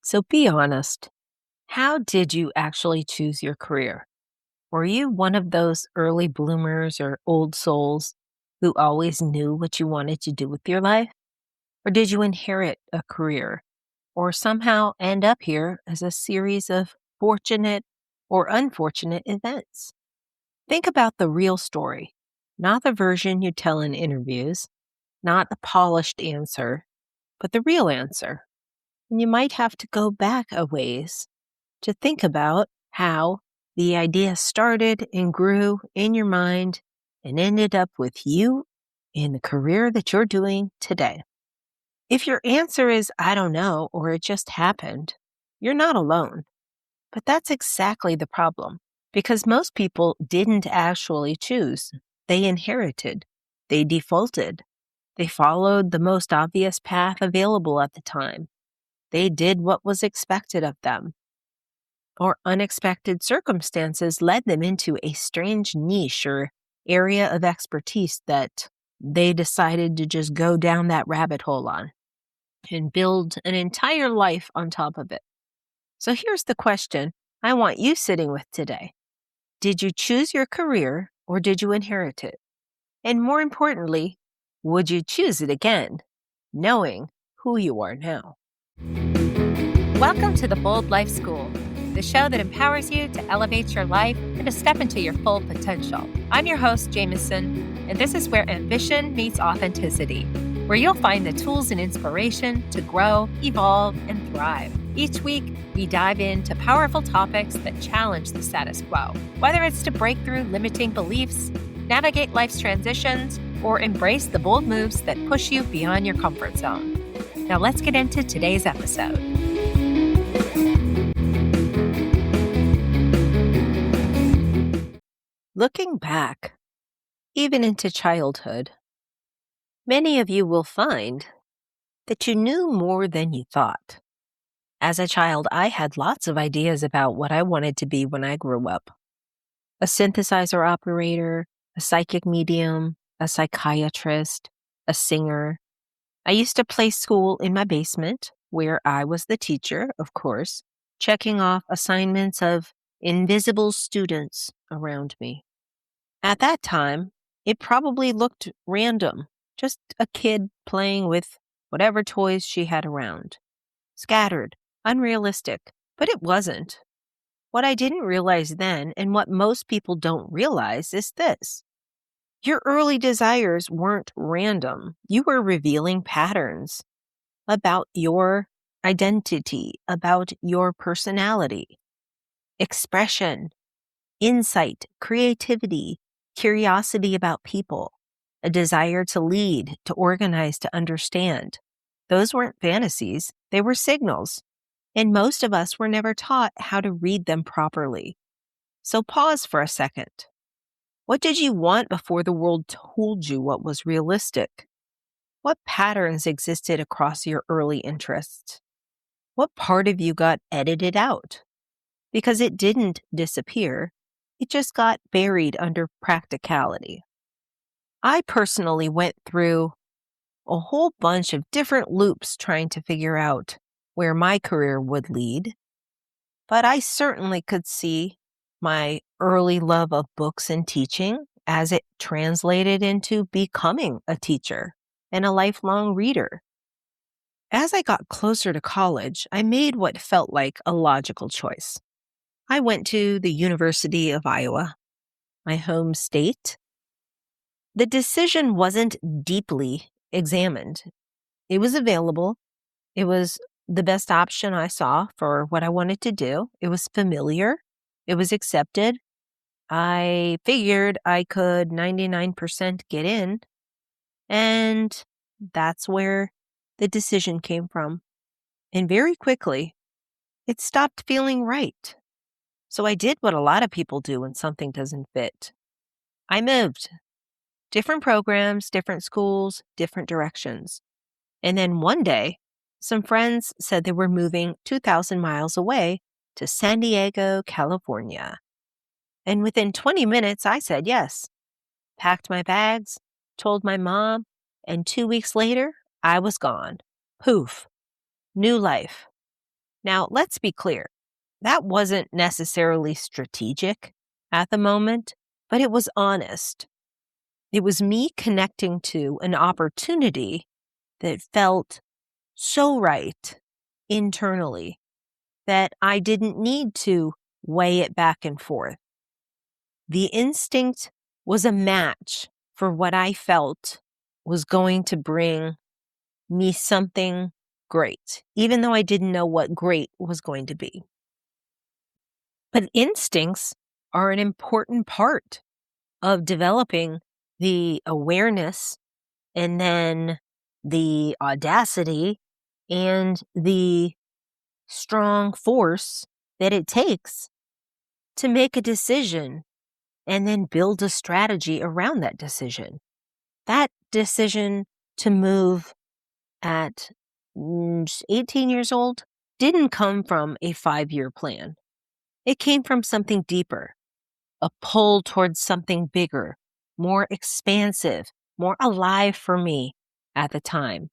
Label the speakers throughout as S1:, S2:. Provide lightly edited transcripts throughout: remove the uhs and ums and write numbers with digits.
S1: So be honest. How did you actually choose your career? Were you one of those early bloomers or old souls who always knew what you wanted to do with your life? Or did you inherit a career or somehow end up here as a series of fortunate or unfortunate events? Think about the real story, not the version you tell in interviews, not the polished answer, but the real answer. And you might have to go back a ways to think about how the idea started and grew in your mind and ended up with you in the career that you're doing today. If your answer is, I don't know, or it just happened, you're not alone. But that's exactly the problem because most people didn't actually choose. They inherited, they defaulted, they followed the most obvious path available at the time. They did what was expected of them or unexpected circumstances led them into a strange niche or area of expertise that they decided to just go down that rabbit hole on and build an entire life on top of it. So here's the question I want you sitting with today. Did you choose your career or did you inherit it? And more importantly, would you choose it again, knowing who you are now?
S2: Welcome to the Bold Life School, the show that empowers you to elevate your life and to step into your full potential. I'm your host, Jameson, and this is where ambition meets authenticity, where you'll find the tools and inspiration to grow, evolve, and thrive. Each week, we dive into powerful topics that challenge the status quo, whether it's to break through limiting beliefs, navigate life's transitions, or embrace the bold moves that push you beyond your comfort zone. Now let's get into today's episode.
S1: Looking back, even into childhood, many of you will find that you knew more than you thought. As a child, I had lots of ideas about what I wanted to be when I grew up. A synthesizer operator, a psychic medium, a psychiatrist, a singer. I used to play school in my basement, where I was the teacher, of course, checking off assignments of invisible students around me. At that time, it probably looked random, just a kid playing with whatever toys she had around. Scattered, unrealistic, but it wasn't. What I didn't realize then, and what most people don't realize, is this. Your early desires weren't random. You were revealing patterns about your identity, about your personality, expression, insight, creativity, curiosity about people, a desire to lead, to organize, to understand. Those weren't fantasies, they were signals. And most of us were never taught how to read them properly. So pause for a second. What did you want before the world told you what was realistic? What patterns existed across your early interests? What part of you got edited out? Because it didn't disappear, it just got buried under practicality. I personally went through a whole bunch of different loops trying to figure out where my career would lead, but I certainly could see my early love of books and teaching as it translated into becoming a teacher and a lifelong reader. As I got closer to college, I made what felt like a logical choice. I went to the University of Iowa, my home state. The decision wasn't deeply examined. It was available. It was the best option I saw for what I wanted to do. It was familiar. It was accepted. I figured I could 99% get in, and that's where the decision came from. And very quickly, it stopped feeling right. So I did what a lot of people do when something doesn't fit. I moved. Different programs, different schools, different directions. And then one day, some friends said they were moving 2,000 miles away to San Diego, California. And within 20 minutes, I said yes, packed my bags, told my mom, and 2 weeks later, I was gone. Poof. New life. Now, let's be clear. That wasn't necessarily strategic at the moment, but it was honest. It was me connecting to an opportunity that felt so right internally that I didn't need to weigh it back and forth. The instinct was a match for what I felt was going to bring me something great, even though I didn't know what great was going to be. But instincts are an important part of developing the awareness and then the audacity and the strong force that it takes to make a decision and then build a strategy around that decision. That decision to move at 18 years old didn't come from a 5-year plan. It came from something deeper, a pull towards something bigger, more expansive, more alive for me at the time.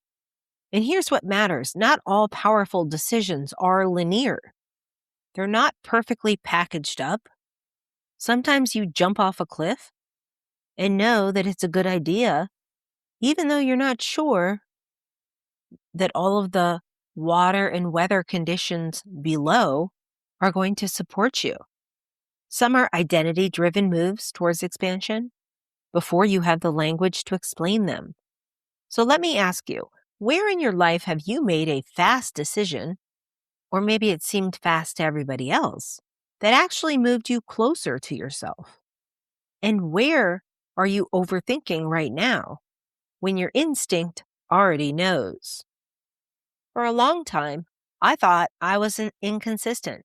S1: And here's what matters. Not all powerful decisions are linear. They're not perfectly packaged up. Sometimes you jump off a cliff and know that it's a good idea, even though you're not sure that all of the water and weather conditions below are going to support you. Some are identity-driven moves towards expansion before you have the language to explain them. So let me ask you, where in your life have you made a fast decision, or maybe it seemed fast to everybody else, that actually moved you closer to yourself? And where are you overthinking right now when your instinct already knows? For a long time, I thought I was inconsistent,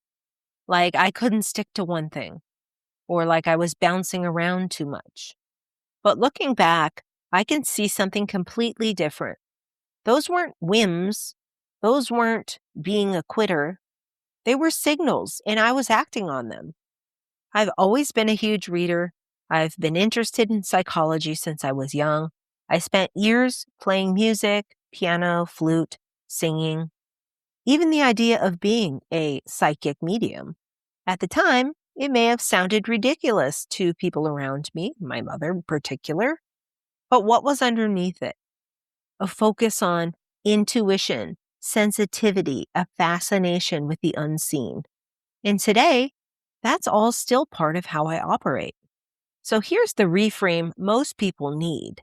S1: like I couldn't stick to one thing, or like I was bouncing around too much. But looking back, I can see something completely different. Those weren't whims. Those weren't being a quitter. They were signals, and I was acting on them. I've always been a huge reader. I've been interested in psychology since I was young. I spent years playing music, piano, flute, singing, even the idea of being a psychic medium. At the time, it may have sounded ridiculous to people around me, my mother in particular, but what was underneath it? A focus on intuition, sensitivity, a fascination with the unseen. And today, that's all still part of how I operate. So here's the reframe most people need.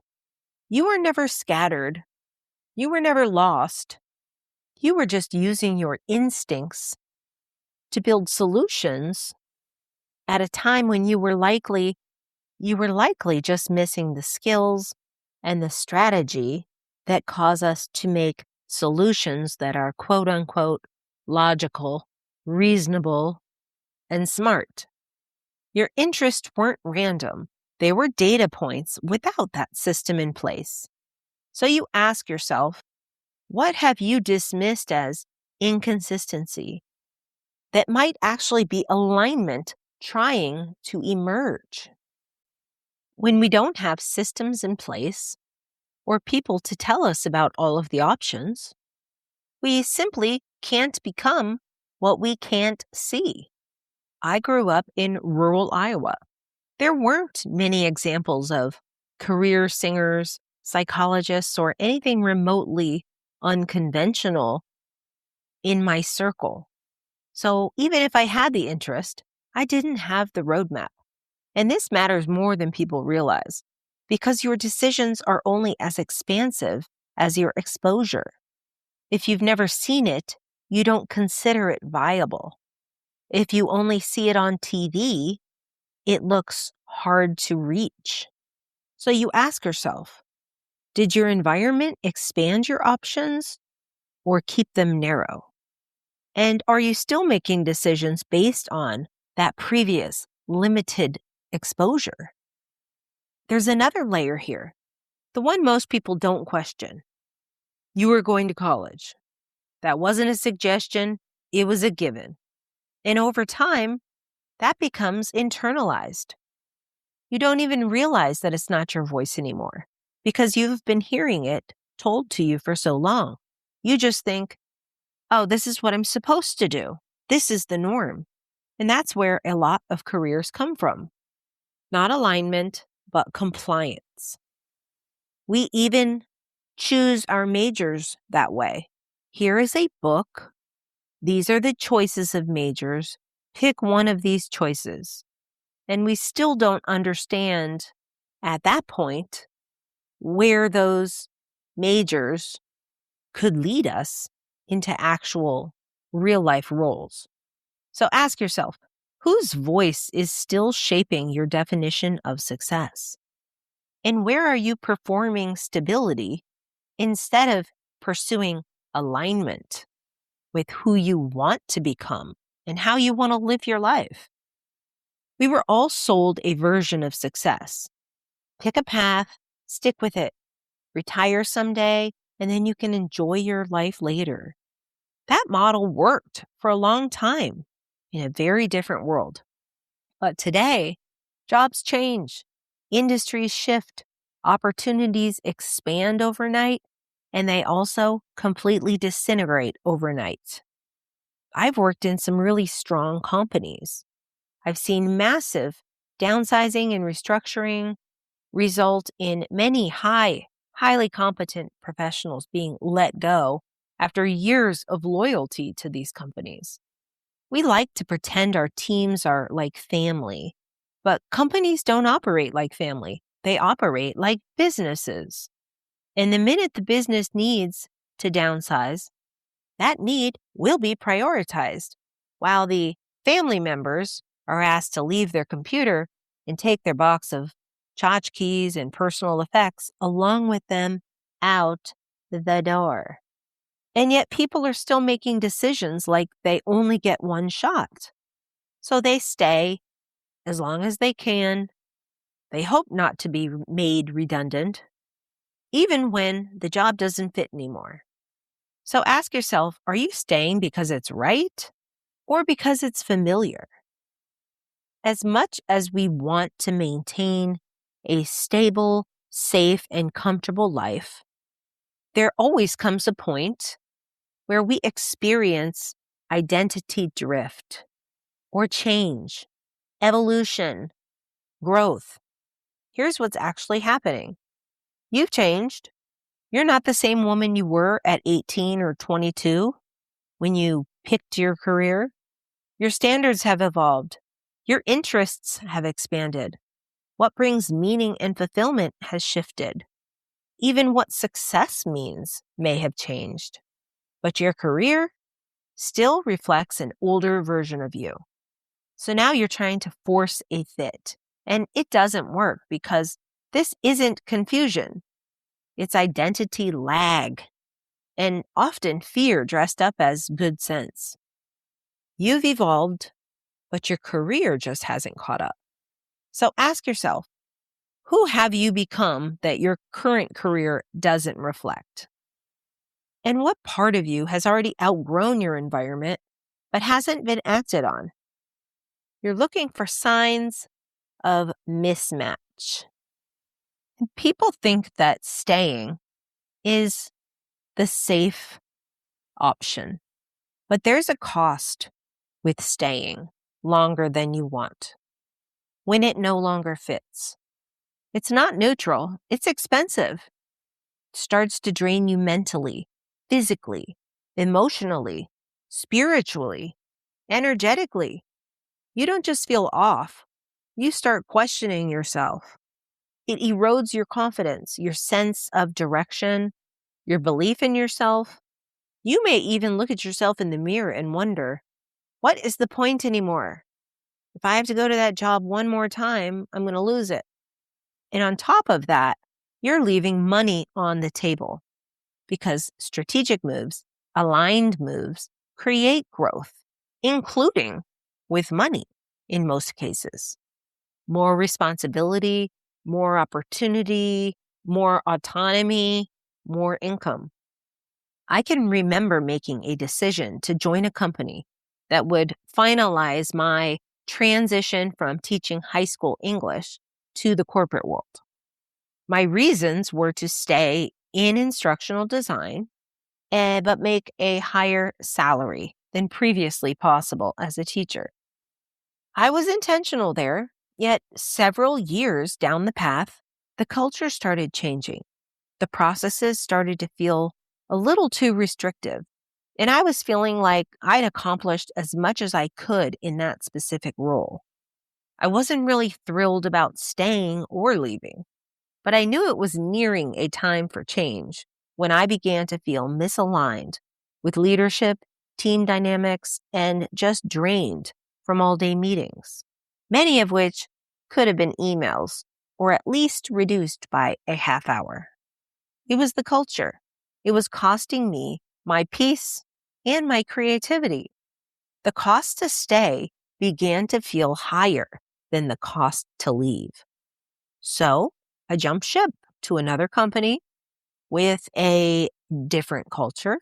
S1: You were never scattered. You were never lost. You were just using your instincts to build solutions at a time when you were likely just missing the skills and the strategy that cause us to make solutions that are quote unquote logical, reasonable, and smart. Your interests weren't random. They were data points without that system in place. So you ask yourself, what have you dismissed as inconsistency that might actually be alignment trying to emerge? When we don't have systems in place or people to tell us about all of the options, we simply can't become what we can't see. I grew up in rural Iowa. There weren't many examples of career singers, psychologists, or anything remotely unconventional in my circle. So even if I had the interest, I didn't have the roadmap. And this matters more than people realize, because your decisions are only as expansive as your exposure. If you've never seen it, you don't consider it viable. If you only see it on TV, it looks hard to reach. So you ask yourself, did your environment expand your options or keep them narrow? And are you still making decisions based on that previous limited exposure? There's another layer here, the one most people don't question. You were going to college. That wasn't a suggestion, it was a given. And over time, that becomes internalized. You don't even realize that it's not your voice anymore because you've been hearing it told to you for so long. You just think, oh, this is what I'm supposed to do. This is the norm. And that's where a lot of careers come from. Not alignment, but compliance. We even choose our majors that way. Here is a book. These are the choices of majors. Pick one of these choices. And we still don't understand at that point where those majors could lead us into actual real life roles. So ask yourself, whose voice is still shaping your definition of success? And where are you performing stability instead of pursuing alignment with who you want to become and how you want to live your life? We were all sold a version of success. Pick a path, stick with it, retire someday, and then you can enjoy your life later. That model worked for a long time in a very different world. But today, jobs change, industries shift, opportunities expand overnight, and they also completely disintegrate overnight. I've worked in some really strong companies. I've seen massive downsizing and restructuring result in many highly competent professionals being let go after years of loyalty to these companies. We like to pretend our teams are like family, but companies don't operate like family. They operate like businesses. And the minute the business needs to downsize, that need will be prioritized, while the family members are asked to leave their computer and take their box of tchotchkes and personal effects along with them out the door. And yet people are still making decisions like they only get one shot. So they stay as long as they can. They hope not to be made redundant, even when the job doesn't fit anymore. So ask yourself, are you staying because it's right or because it's familiar? As much as we want to maintain a stable, safe, and comfortable life, there always comes a point where we experience identity drift or change, evolution, growth. Here's what's actually happening. You've changed. You're not the same woman you were at 18 or 22 when you picked your career. Your standards have evolved. Your interests have expanded. What brings meaning and fulfillment has shifted. Even what success means may have changed. But your career still reflects an older version of you. So now you're trying to force a fit. And it doesn't work because this isn't confusion. It's identity lag and often fear dressed up as good sense. You've evolved, but your career just hasn't caught up. So ask yourself, who have you become that your current career doesn't reflect? And what part of you has already outgrown your environment but hasn't been acted on? You're looking for signs of mismatch. And people think that staying is the safe option, but there's a cost with staying longer than you want when it no longer fits. It's not neutral, it's expensive. It starts to drain you mentally, physically, emotionally, spiritually, energetically. You don't just feel off, you start questioning yourself. It erodes your confidence, your sense of direction, your belief in yourself. You may even look at yourself in the mirror and wonder, what is the point anymore? If I have to go to that job one more time, I'm going to lose it. And on top of that, you're leaving money on the table because strategic moves, aligned moves, create growth, including with money in most cases. More responsibility, more opportunity, more autonomy, more income. I can remember making a decision to join a company that would finalize my transition from teaching high school English to the corporate world. My reasons were to stay in instructional design but make a higher salary than previously possible as a teacher. I was intentional there, yet several years down the path, the culture started changing. The processes started to feel a little too restrictive, and I was feeling like I'd accomplished as much as I could in that specific role. I wasn't really thrilled about staying or leaving, but I knew it was nearing a time for change when I began to feel misaligned with leadership, team dynamics, and just drained from all-day meetings, many of which could have been emails or at least reduced by a half hour. It was the culture. It was costing me my peace and my creativity. The cost to stay began to feel higher than the cost to leave. So I jumped ship to another company with a different culture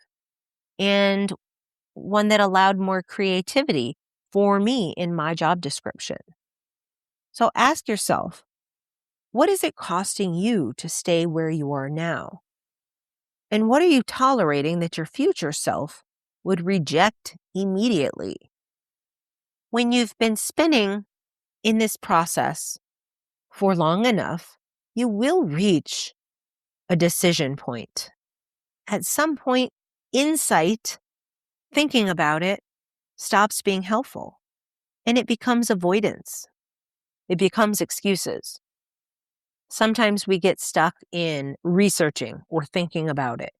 S1: and one that allowed more creativity for me in my job description. So ask yourself, what is it costing you to stay where you are now? And what are you tolerating that your future self would reject immediately? When you've been spinning in this process for long enough, you will reach a decision point. At some point, insight, thinking about it, stops being helpful and it becomes avoidance. It becomes excuses. Sometimes we get stuck in researching or thinking about it,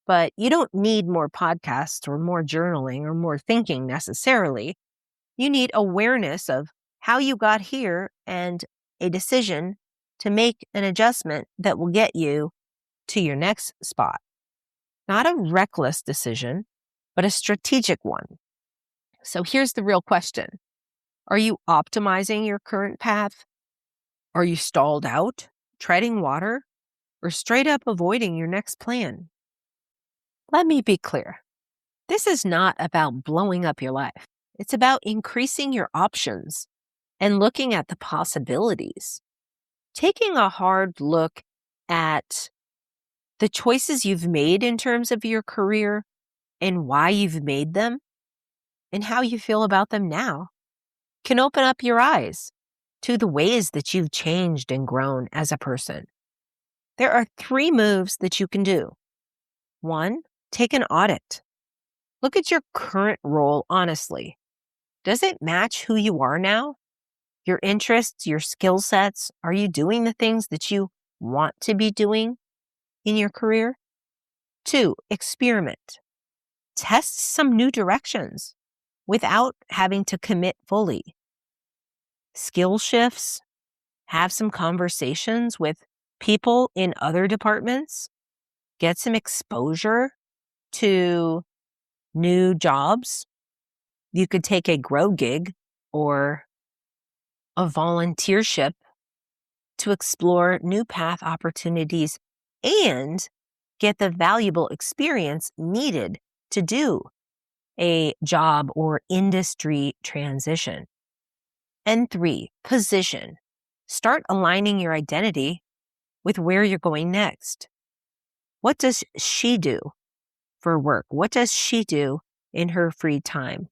S1: but you don't need more podcasts or more journaling or more thinking necessarily. You need awareness of how you got here and a decision to make an adjustment that will get you to your next spot. Not a reckless decision, but a strategic one. So here's the real question. Are you optimizing your current path? Are you stalled out, treading water, or straight up avoiding your next plan? Let me be clear. This is not about blowing up your life. It's about increasing your options and looking at the possibilities. Taking a hard look at the choices you've made in terms of your career and why you've made them and how you feel about them now can open up your eyes to the ways that you've changed and grown as a person. There are 3 moves that you can do. 1, take an audit. Look at your current role honestly. Does it match who you are now? Your interests, your skill sets? Are you doing the things that you want to be doing in your career? 2, experiment. Test some new directions without having to commit fully. Skill shifts, have some conversations with people in other departments, get some exposure to new jobs. You could take a grow gig or a volunteership to explore new path opportunities and get the valuable experience needed to do a job or industry transition. And 3, position. Start aligning your identity with where you're going next. What does she do for work? What does she do in her free time?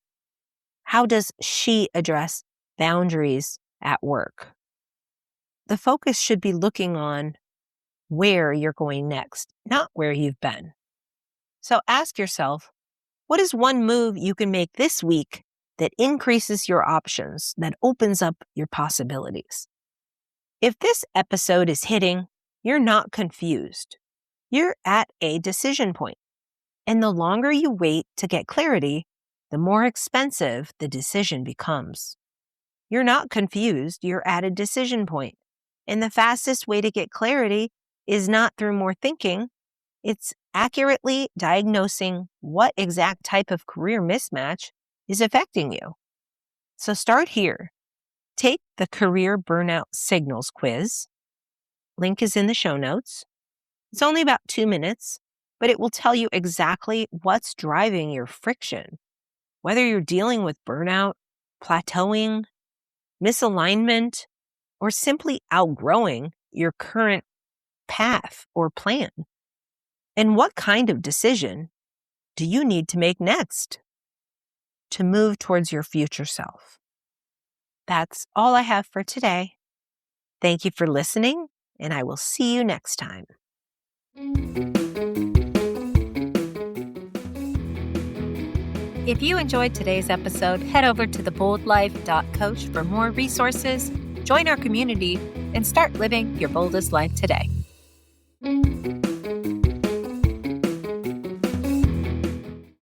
S1: How does she address boundaries at work? The focus should be looking on where you're going next, not where you've been. So ask yourself, what is one move you can make this week that increases your options, that opens up your possibilities? If this episode is hitting, you're not confused. You're at a decision point. And the longer you wait to get clarity, the more expensive the decision becomes. You're not confused, you're at a decision point. And the fastest way to get clarity is not through more thinking, it's accurately diagnosing what exact type of career mismatch is affecting you. So start here. Take the Career Burnout Signals quiz. Link is in the show notes. It's only about 2 minutes, but it will tell you exactly what's driving your friction. Whether you're dealing with burnout, plateauing, misalignment, or simply outgrowing your current path or plan. And what kind of decision do you need to make next to move towards your future self? That's all I have for today. Thank you for listening, and I will see you next time.
S2: If you enjoyed today's episode, head over to theboldlife.coach for more resources, join our community, and start living your boldest life today.